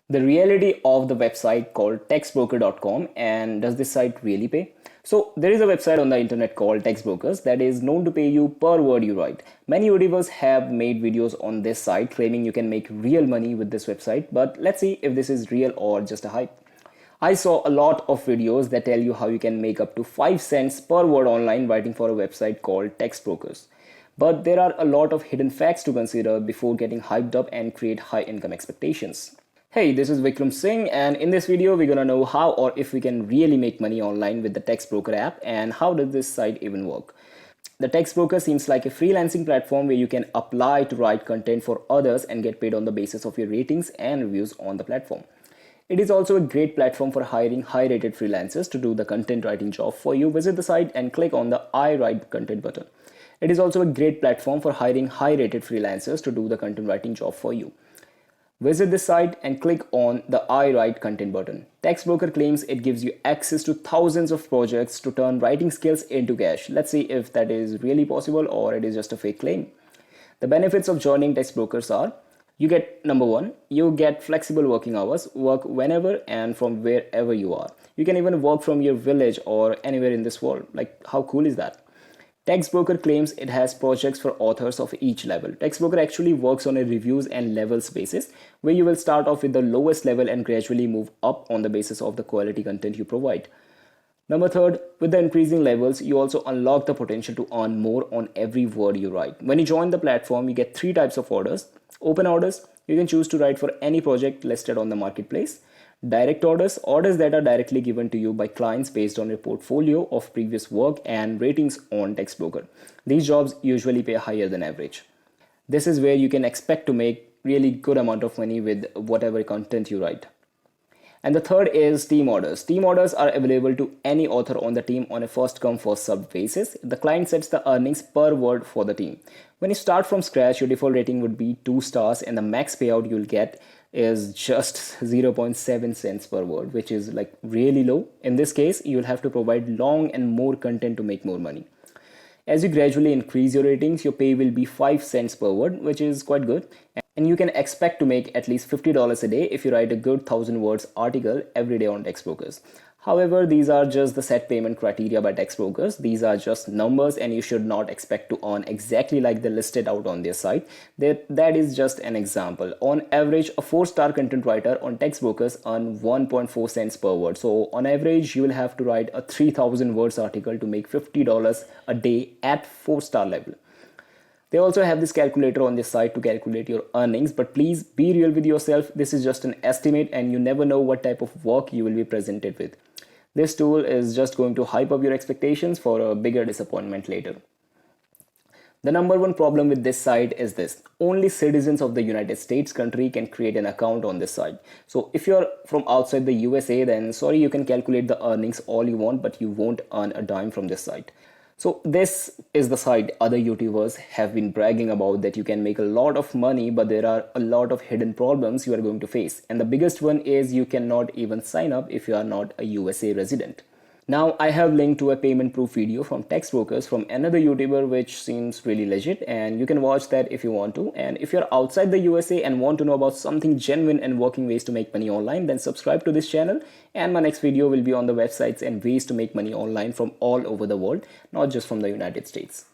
The reality of the website called textbroker.com. And does this site really pay? So there is a website on the internet called Textbrokers that is known to pay you per word you write. Many YouTubers have made videos on this site claiming you can make real money with this website, but let's see if this is real or just a hype. I saw a lot of videos that tell you how you can make up to 5 cents per word online writing for a website called Textbrokers. But there are a lot of hidden facts to consider before getting hyped up and create high income expectations. Hey, this is Vikram Singh, and in this video we're gonna know how or if we can really make money online with the Textbroker app and how does this site even work. The Textbroker seems like a freelancing platform where you can apply to write content for others and get paid on the basis of your ratings and reviews on the platform. It is also a great platform for hiring high-rated freelancers to do the content writing job for you. Visit the site and click on the I write content button. It is also a great platform for hiring high-rated freelancers to do the content writing job for you. Visit this site and click on the I write content button. Textbroker claims it gives you access to thousands of projects to turn writing skills into cash. Let's see if that is really possible or it is just a fake claim. The benefits of joining Textbrokers are: you get number one, you get flexible working hours, work whenever and from wherever you are. You can even work from your village or anywhere in this world. Like, how cool is that? Textbroker claims it has projects for authors of each level. Textbroker actually works on a reviews and levels basis, where you will start off with the lowest level and gradually move up on the basis of the quality content you provide. Number third, with the increasing levels, you also unlock the potential to earn more on every word you write. When you join the platform, you get three types of orders. Open orders, you can choose to write for any project listed on the marketplace. Direct orders, orders that are directly given to you by clients based on your portfolio of previous work and ratings on Textbroker. These jobs usually pay higher than average. This is where you can expect to make really good amount of money with whatever content you write. And the third is team orders. Team orders are available to any author on the team on a first come first served basis. The client sets the earnings per word for the team. When you start from scratch, your default rating would be 2 stars and the max payout you'll get is just 0.7 cents per word, which is like really low. In this case, you'll have to provide long and more content to make more money. As you gradually increase your ratings, your pay will be 5 cents per word, which is quite good. And you can expect to make at least $50 a day if you write a good 1000 words article every day on Textbrokers. However, these are just the set payment criteria by Textbrokers. These are just numbers and you should not expect to earn exactly like they listed out on their site. That is just an example. On average, a 4-star content writer on Textbrokers earn 1.4 cents per word. So on average, you will have to write a 3000 words article to make $50 a day at 4-star level. They also have this calculator on this site to calculate your earnings, but please be real with yourself. This is just an estimate and you never know what type of work you will be presented with. This tool is just going to hype up your expectations for a bigger disappointment later. The number one problem with this site is this: only citizens of the United States country can create an account on this site. So if you're from outside the USA, then sorry, you can calculate the earnings all you want, but you won't earn a dime from this site. So this is the site other YouTubers have been bragging about, that you can make a lot of money, but there are a lot of hidden problems you are going to face. And the biggest one is you cannot even sign up if you are not a USA resident. Now I have linked to a payment proof video from Textbrokers from another YouTuber which seems really legit, and you can watch that if you want to. And if you're outside the USA and want to know about something genuine and working ways to make money online, then subscribe to this channel, and my next video will be on the websites and ways to make money online from all over the world, not just from the United States.